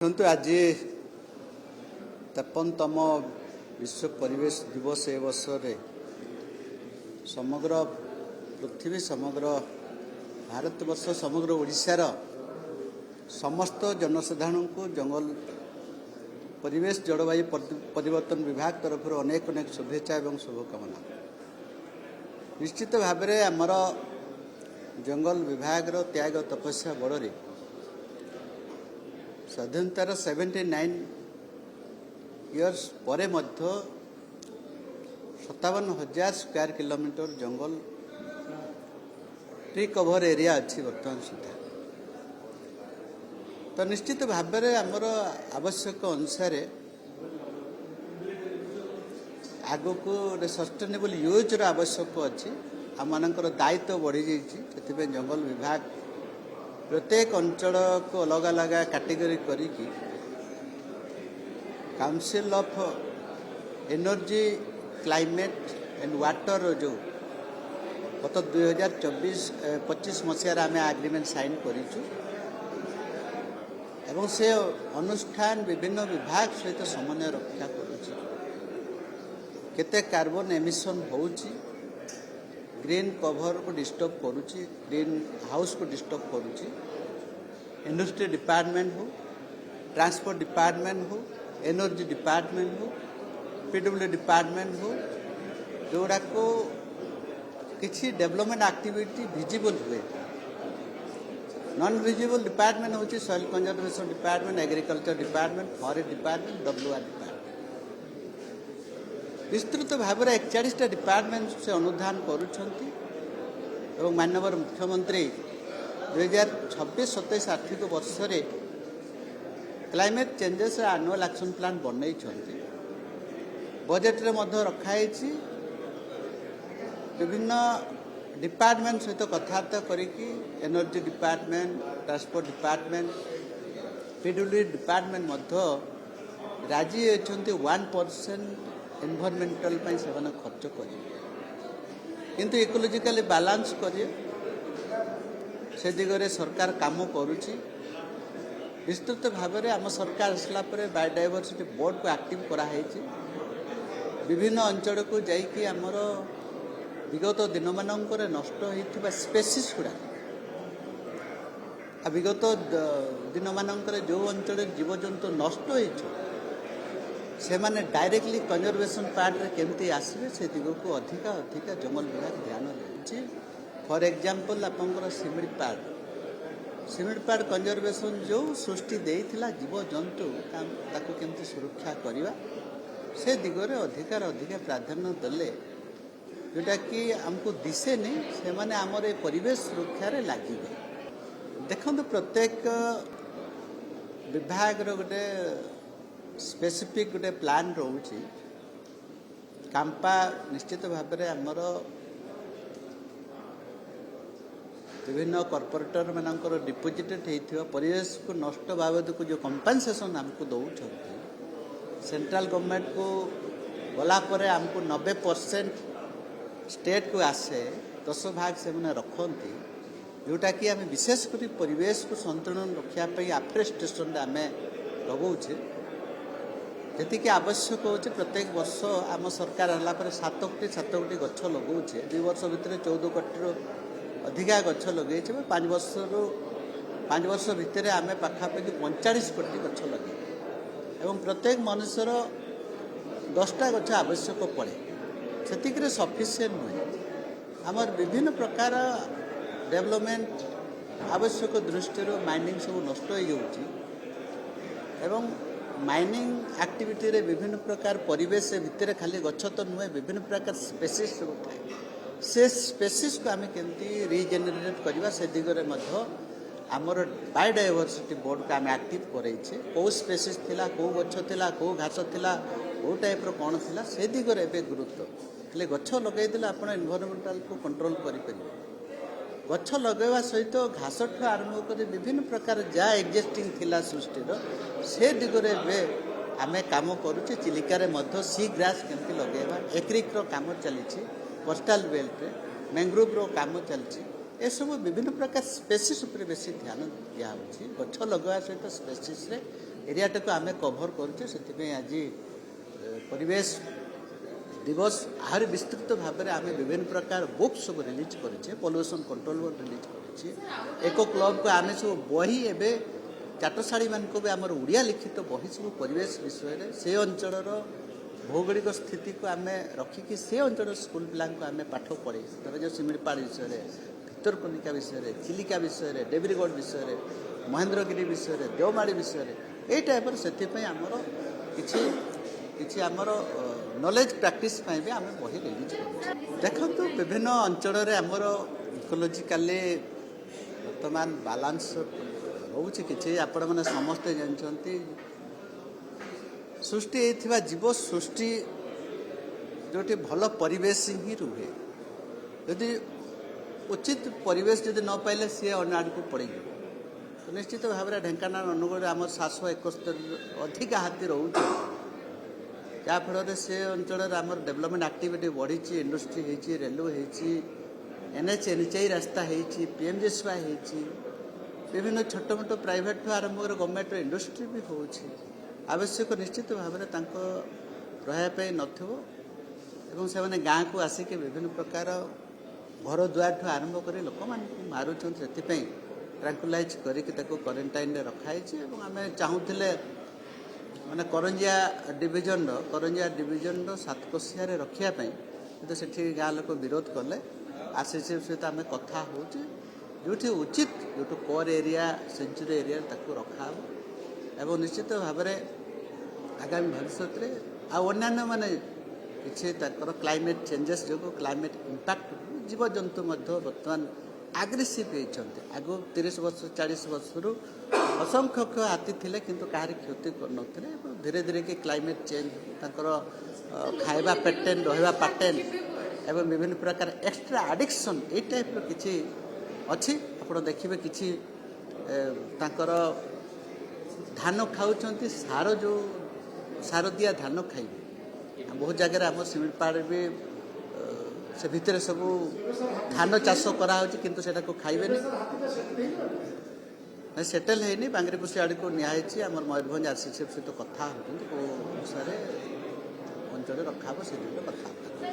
ଦେଖନ୍ତୁ ଆଜି 53ତମ ବିଶ୍ୱ ପରିବେଶ ଦିବସ ଏ ବର୍ଷରେ ସମଗ୍ର ପୃଥିବୀ ସମଗ୍ର ଭାରତବର୍ଷ ସମଗ୍ର ଓଡ଼ିଶାର ସମସ୍ତ ଜନସାଧାରଣଙ୍କୁ ଜଙ୍ଗଲ ପରିବେଶ ଜଳବାୟୁ ପରିବର୍ତ୍ତନ ବିଭାଗ ତରଫରୁ ଅନେକ ଅନେକ शुभेच्छा ଏବଂ शुभकामना। ନିଶ୍ଚିତ ଭାବରେ ଆମର ଜଙ୍ଗଲ ବିଭାଗର ତ୍ୟାଗ ତପସ୍ୟା ବଳରେ ସ୍ୱାଧୀନତାର 79 ଇୟର୍ସ ପରେ ମଧ୍ୟ 57,000 ସ୍କୋୟାର କିଲୋମିଟର ଜଙ୍ଗଲ ट्री कभर एरिया अच्छी बर्तमान सुधा। तो निश्चित भाव आमर आवश्यक अनुसार आग को सस्टेनेबल यूज आवश्यक अच्छी आम दायित्व बढ़ी जाइए। जंगल विभाग प्रत्येक अंचल को अलग अलग कैटेगरी करी council of energy climate and water जो गत 2024-25 मसीहार आम एग्रीमेंट साइन करूँ एवं से अनुष्ठान विभिन्न विभाग सहित समन्वय रक्षा करुच्ची केते कार्बन एमिशन होउची ग्रीन कवर को डिस्टर्ब करुच्ची ग्रीन हाउस को डिस्टर्ब करुच्ची इंडस्ट्री डिपार्टमेंट हो ट्रांसपोर्ट डिपार्टमेंट हो एनर्जी डिपार्टमेंट हो पीडब्ल्यू डिपार्टमेंट हो जोड़ा को किसी डेवलपमेंट एक्टिविटी विजिबल हुए। नॉन विजिबल डिपार्टमेंट होची soil conservation department agriculture department forest department WR department विस्तृत भाव में 41टा डिपार्टमेंट से अनुधान करुछंती एवं माननीय मुख्यमंत्री 2026-27 आर्थिक वर्ष रे climate changes annual action plan बनई छंती बजेट रे मध्य रखाई विभिन्न डिपार्टमेंट सहित कथबार्ता करिकी energy department transport department PWD department मध्य राजी होती 1% एनवायरमेंटल से खर्च कर किंतु इकोलॉजिकली बैलेंस करे से दिगरे सरकार काम करुच्ची। विस्तृत भाव में आम सरकार आसला बायोडायवर्सिटी बोर्ड को एक्टिव कराई विभिन्न अंचल को जाइकी आमर विगत दिन मानक नष्ट होता स्पेसीस गुड़ा विगत दिन मानक जो अंचल जीवजंतु नष्ट से माने डायरेक्टली कंजर्वेशन पार्ट रे केमती आसवे से दिग को अधिका अधिका जंगल विभाग ध्यान देउछि। फॉर एग्जांपल आपनकर सिमिट पार्ट कंजर्वेशन जो सृष्टि देइथिला जीवजंतु ताको केमती सुरक्षा करिवा से दिगरे अधिकार अधिका प्राधान्य देले जोटा कि हमको दिसे नहीं से माने आमर ए परिवेश सुरक्षा रे लगे। देखो प्रत्येक विभाग रो गोटे स्पेसिफिक गोटे प्लान रोची कांपा निश्चित भाव में आमर विभिन्न कॉर्पोरेटर मानकर डिपोजिटेड होता परिवेश को नष्ट बाबद को जो कंपनसेशन हमको दौरान सेंट्रल गवर्नमेंट को गला पर हमको 90% स्टेट को आसे 10 भाग से मैंने रखती जोटा कि आम विशेषकर परिवेश को संतुलन रखापी आफ्रेस्टेशन आम लगौचे जी आवश्यक हो प्रत्येक वर्ष आम सरकार है 7 कोटी गछ लगौचे 2 वर्ष भितर 14 कोटी अधिका गछ लगे 5 वर्ष भितर आम पाखापाखि 45 कोटी गछ लगे एवं प्रत्येक मनुष्यर 10टा गछ आवश्यक पड़े से सफिसीयंट नुहे आमर विभिन्न प्रकार डेवलपमेंट आवश्यक दृष्टि माइनिंग सब नष्ट हो जाउची एवं माइनिंग एक्टिविटी रे विभिन्न प्रकार परिवेश भितर खाली गछ तो नुहे विभिन्न प्रकार स्पेसीस सब थाए से स्पेसीस को आम केमती रिजेनेरेट करवा से दिगरे मध्य आमर बायोडायवर्सिटी बोर्ड को आम एक्टिव करैछे कौ स्पेसीस थिला कौ गछ थिला कौ घास थिला कौ टाइप रो कोन थिला से दिगरे एबे गुरुत्व खाली गछ लगेदेले आप एनवायरमेंटल को कंट्रोल करें गछ लगेवा सहित घास ठू आरंभ कर विभिन्न प्रकार जहाँ एक्जिस्टिंग थिला सृष्टि से दिगरे आम कम करुचे चिलिकार सी ग्रास केमती लगेवा एक्रिक काम चली कोस्टाल बेल्ट मैंग्रोव रो काम चलती ए सब विभिन्न प्रकार स्पेसीस उपर बेसी ध्यान दिया गछ लगवा सहित स्पेसीस एरियाटा को आम कभर करुचे से आज परिवेश दिवस आहरी विस्तृत भाव में आम विभिन्न प्रकार बुक सब रिलीज करें पॉल्यूशन कंट्रोल बोर्ड रिलीज करें एक क्लब को आम सब बही एवं चाटशाड़ी मान भी आम ओडिया लिखित बही सब परिवेश विषय से अंचल भौगोलिक स्थिति को आम रखिकी से अंचल स्कूल पिला आम पाठ पढ़े धर जो सिमिलपाड़ विषय भितरकनिका विषय चिलिका विषय देब्रीगढ़ विषय महेंद्रगिरी विषय देवमाड़ी विषय यही टाइप से आमर किसी आमर नॉलेज प्रैक्टिस भी आम बही रिलीज कर देखो विभिन्न अंचल आमर इकोलोजिकाली बर्तमान बालांस रोचे कि आपण मैंने समस्ते जानते सृष्टि होता जीव सृष्टि जो भल परिवेश ही रुहे यदि उचित परिवेश जब न पाइले सी अन्न आड़ को पड़े तो निश्चित भाव में ढेंकानाल अनुगुण आम 771 अधिक हाथी रोचे जहाँफल से अंचल आम डेवलपमेंट एक्टिविटी बढ़ी इंडस्ट्री होती रेलवे होती NH NHI रास्ता होती PMGSY होती विभिन्न छोट मोट प्राइवेट आरंभ कर गवर्नमेंट इंडस्ट्री भी हो आवश्यक निश्चित भाव में रहा नथिबो से गाँ को आसिक विभिन्न प्रकार घर द्वार आरंभ कर लोक मारुंट से ट्रांकुलाइज करके क्वारंटाइन रखाई आम चाहूले माने करंजिया डिविजन सातकोशिया रखापी तो से गाँ लोक विरोध कले आरसीसी सहित आम कथा हो जो उचित जो कोर एरिया सेंचुरी एरिया रखा एवं निश्चित भाव में आगामी भविष्य में अन्य माने किसी क्लाइमेट चेंजेस जो क्लाइमेट इंपैक्ट जीवजंतु बर्तमान आग्रेसिव होती आगु 30 वर्ष 40 वर्ष असंख्य हाथी थे किंतु कहार क्षति कर धीरे धीरे कि क्लाइमेट चेंज खाଇବା पैटर्न रहा पैटर्न एवं विभिन्न प्रकार एक्स्ट्रा एडिक्शन ये टाइप किसी अच्छी आप देखिए कि धान खाऊँ सार जो सार दिया धान खाइबे बहुत जगह आम सिमिलपाड़ भी से भितर सब धान चाष कराऊँ किंतु सेटा को खाइबे सेटल है बांगरीपुसी आड़ को नियाई आम मयूरभंज आरसीसी सहित कथा हो अनुसार अंचल रखा से कथा